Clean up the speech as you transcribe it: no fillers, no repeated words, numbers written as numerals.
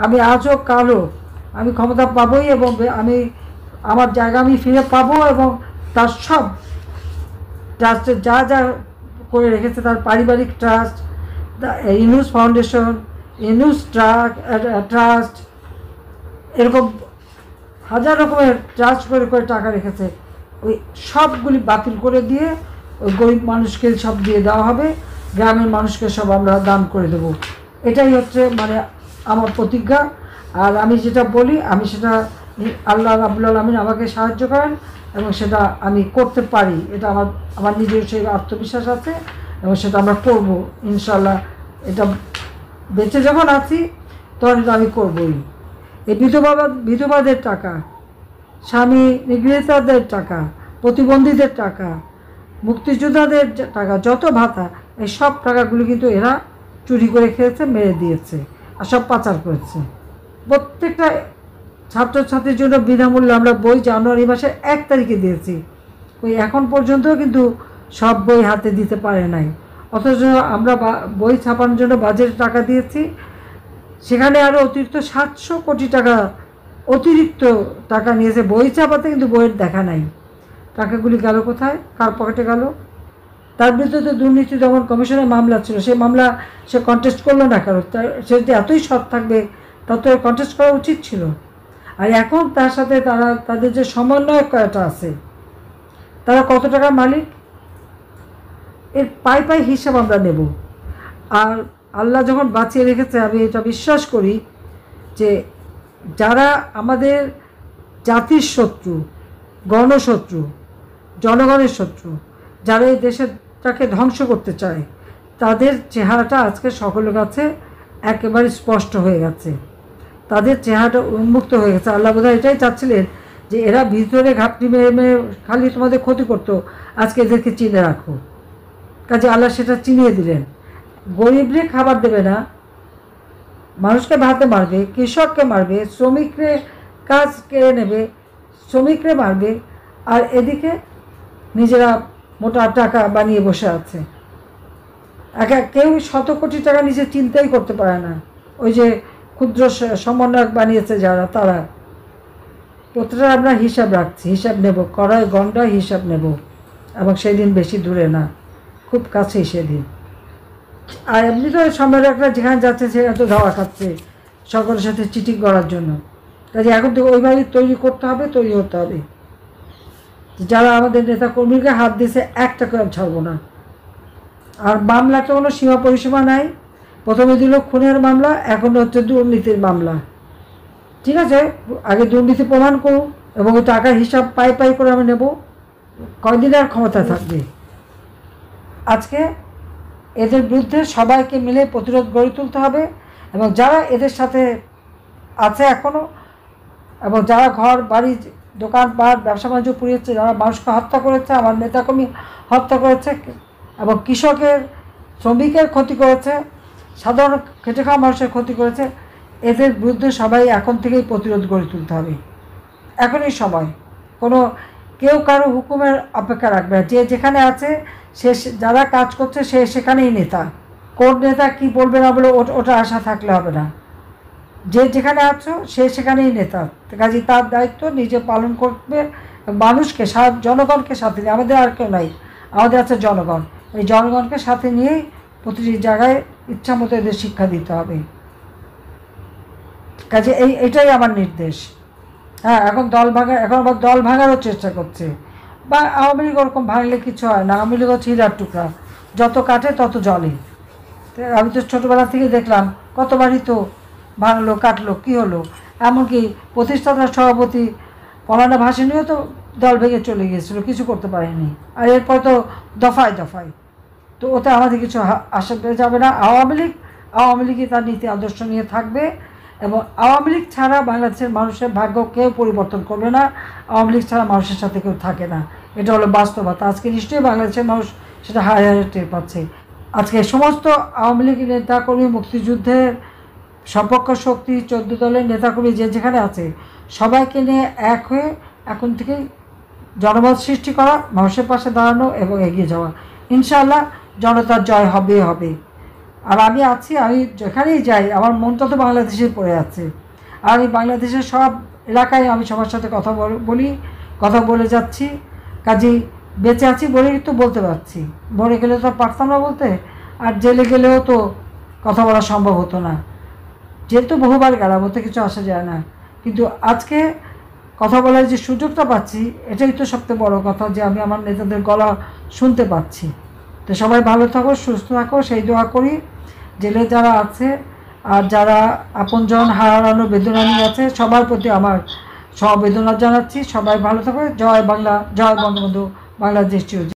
আমি আজও কালও আমি ক্ষমতা পাবোই, এবং আমি আমার জায়গা আমি ফিরে পাবো, এবং তার সব ট্রাস্টে যা যা করে রেখেছে, তার পারিবারিক trust, Yunus foundation, Yunus trust, এরকম হাজার রকমের ট্রাস্ট করে করে টাকা রেখেছে, ওই সবগুলি বাতিল করে দিয়ে ওই গরিব মানুষকে সব দিয়ে দেওয়া হবে, গ্রামের মানুষকে সব আমরা দান করে দেব। এটাই হচ্ছে মানে আমার প্রতিজ্ঞা। আর আমি যেটা বলি আমি সেটা আল্লাহ রাব্বুল আলামিন আমাকে সাহায্য করেন এবং সেটা আমি করতে পারি, এটা আমার আমার নিজের সেই আত্মবিশ্বাস আছে, এবং সেটা আমরা করব ইনশাল্লাহ। এটা বেঁচে যখন আছি তখন এটা আমি করবই। এই বিধবাদের টাকা, স্বামী নিগৃহীতদের টাকা, প্রতিবন্ধীদের টাকা, মুক্তিযোদ্ধাদের টাকা, যত ভাতা, এই সব টাকাগুলি কিন্তু এরা চুরি করে খেয়েছে, মেরে দিয়েছে আর সব পাচার করেছে। প্রত্যেকটা ছাত্রছাত্রীর জন্য বিনামূল্যে আমরা বই জানুয়ারি মাসের 1 তারিখে দিয়েছি, ওই এখন পর্যন্ত কিন্তু সব বই হাতে দিতে পারে নাই। অথচ আমরা বই ছাপানোর জন্য বাজেটে টাকা দিয়েছি, সেখানে আরও অতিরিক্ত 700 কোটি টাকা অতিরিক্ত টাকা নিয়েছে বই ছাপাতে, কিন্তু বইয়ের দেখা নাই। টাকাগুলি গেল কোথায়, কার পকেটে গেল? তার বিরুদ্ধে তো দুর্নীতি দমন কমিশনের মামলা ছিল, সেই মামলা সে কন্টেস্ট করলো না। কারণ সে যদি এতই সৎ থাকবে তার তো কন্টেস্ট করা উচিত ছিল। আর এখন তার সাথে তাদের যে সমন্বয়ক কয়টা আছে, তারা কত টাকার মালিক, এর পাই পাই হিসাব আমরা নেব। আর আল্লাহ যখন বাঁচিয়ে রেখেছে, আমি এটা বিশ্বাস করি যে যারা আমাদের জাতির শত্রু, গণশত্রু, জনগণের শত্রু, যারা এই দেশটাকে ধ্বংস করতে চায়, তাদের চেহারাটা আজকে সকলের কাছে একেবারে স্পষ্ট হয়ে গেছে, তাদের চেহারাটা উন্মুক্ত হয়ে গেছে। আল্লাহ বোধহয় এটাই চাচ্ছিলেন যে এরা ভিতরে ঘাপটি মেরে মেরে খালি তোমাদের ক্ষতি করতো, আজকে এদেরকে চিনে রাখো। কাজে আল্লাহ সেটা চিনিয়ে দিলেন। গরিবরে খাবার দেবে না, মানুষকে ভাতে মারবে, কৃষককে মারবে, শ্রমিকরে কাজ কেড়ে নেবে, শ্রমিকরে মারবে, আর এদিকে নিজেরা মোটা টাকা বানিয়ে বসে আছে। কেউ 100 কোটি টাকা নিজে চিন্তাই করতে পারে না। ওই যে ক্ষুদ্র সমন্বয়ক বানিয়েছে যারা, তারা প্রতিটা আমরা হিসাব রাখছি, হিসাব নেব, কড়ায় গন্ডায় হিসাব নেব, এবং সেই দিন বেশি দূরে না, খুব কাছেই সেদিন। আর এমনি তো সম্রাটরা যেখানে যাচ্ছে সেখানে তো ধাওয়া খাচ্ছে সকলের সাথে চিটিং করার জন্য। কাজে এখন তো ওইভাবে তৈরি করতে হবে, তৈরি হতে হবে। যারা আমাদের নেতা কর্মীকে হাত দিয়েছে, একটা করে ছাড়বো না। আর মামলাটা কোনো সীমা পরিসীমা নাই। প্রথমে দিল খুনের মামলা, এখন হচ্ছে দুর্নীতির মামলা। ঠিক আছে, আগে দুর্নীতি প্রমাণ করুন, এবং ওই টাকার হিসাব পাই পাই করে আমি নেব। কয়দিন আর ক্ষমতা থাকবে? আজকে এদের বিরুদ্ধে সবাইকে মিলে প্রতিরোধ গড়ে তুলতে হবে, এবং যারা এদের সাথে আছে এখনও, এবং যারা ঘর বাড়ি দোকানপাট ব্যবসা বাণিজ্য পুড়িয়েছে, যারা মানুষকে হত্যা করেছে, আমার নেতাকর্মী হত্যা করেছে, এবং কৃষকের শ্রমিকের ক্ষতি করেছে, সাধারণ খেটে খাওয়া মানুষের ক্ষতি করেছে, এদের বিরুদ্ধে সবাই এখন থেকেই প্রতিরোধ গড়ে তুলতে হবে। এখনই সময়। কোনো কেউ কারো হুকুমের অপেক্ষা রাখবে না। যে যেখানে আছে, সে যারা কাজ করছে সে সেখানেই নেতা। কোন নেতা কি বলবে না বলে ওটা আশা থাকলে হবে না। যে যেখানে আছো সে সেখানেই নেতা। কাজে তার দায়িত্ব নিজে পালন করবে, মানুষকে জনগণকে সাথে নিয়ে, আমাদের আর কেউ নাই, আমাদের আছে জনগণ। এই জনগণকে সাথে নিয়েই প্রতিটি জায়গায় ইচ্ছা মতো এদের শিক্ষা দিতে হবে। কাজে এটাই আমার নির্দেশ। হ্যাঁ, এখন আবার দল ভাঙারও চেষ্টা করছে। বা আওয়ামী লীগ ওরকম ভাঙলে কিছু হয় না, আওয়ামী লীগ হচ্ছে হীরার টুকরা, যত কাটে তত জলে। আমি তো ছোটোবেলা থেকে দেখলাম কতবারই তো ভাঙলো কাটলো, কী হলো? এমনকি প্রতিষ্ঠাতা সভাপতি মৌলানা ভাসানীও তো দল ভেঙে চলে গিয়েছিলো, কিছু করতে পারেনি। আর এরপর তো দফায় দফায়, তো ওতে আমাদের কিছু আশা পেয়ে যাবে না। আওয়ামী লীগই তার নীতি আদর্শ নিয়ে থাকবে, এবং আওয়ামী লীগ ছাড়া বাংলাদেশের মানুষের ভাগ্য কেউ পরিবর্তন করবে না। আওয়ামী লীগ ছাড়া মানুষের সাথে কেউ থাকে না, এটা হলো বাস্তবতা। আজকে নিশ্চয়ই বাংলাদেশের মানুষ সেটা হারে হারে টের পাচ্ছে। আজকে সমস্ত আওয়ামী লীগের নেতাকর্মী, মুক্তিযুদ্ধের সপক্ষ শক্তি, 14 দলের নেতাকর্মী যে যেখানে আছে, সবাইকে নিয়ে এক হয়ে এখন থেকেই জনমত সৃষ্টি করা, মানুষের পাশে দাঁড়ানো এবং এগিয়ে যাওয়া। ইনশাআল্লাহ জনতার জয় হবে হবে। আর আমি আছি, আমি যেখানেই যাই আমার মনটা তো বাংলাদেশে পড়ে আছে। আর আমি বাংলাদেশের সব এলাকায় আমি সবার সাথে কথা বলি, কথা বলে যাচ্ছি। কাজেই বেঁচে আছি বলেই তো বলতে পারছি, মরে গেলে তো পারতাম না বলতে, আর জেলে গেলেও তো কথা বলা সম্ভব হতো না। যেহেতু বহুবার গেলাম, ওতে কিছু আসা যায় না, কিন্তু আজকে কথা বলার যে সুযোগটা পাচ্ছি এটাই তো সবচেয়ে বড় কথা, যে আমি আমার নেতাদের গলা শুনতে পাচ্ছি। তো সবাই ভালো থাকো, সুস্থ থাকো, সেই দোয়া করি। জেলে যারা আছে আর যারা আপনজন হারানোর বেদনা নিয়ে আছে সবার প্রতি আমার সমবেদনা জানাচ্ছি। সবাই ভালো থাকো। জয় বাংলা, জয় বঙ্গবন্ধু, বাংলাদেশ চির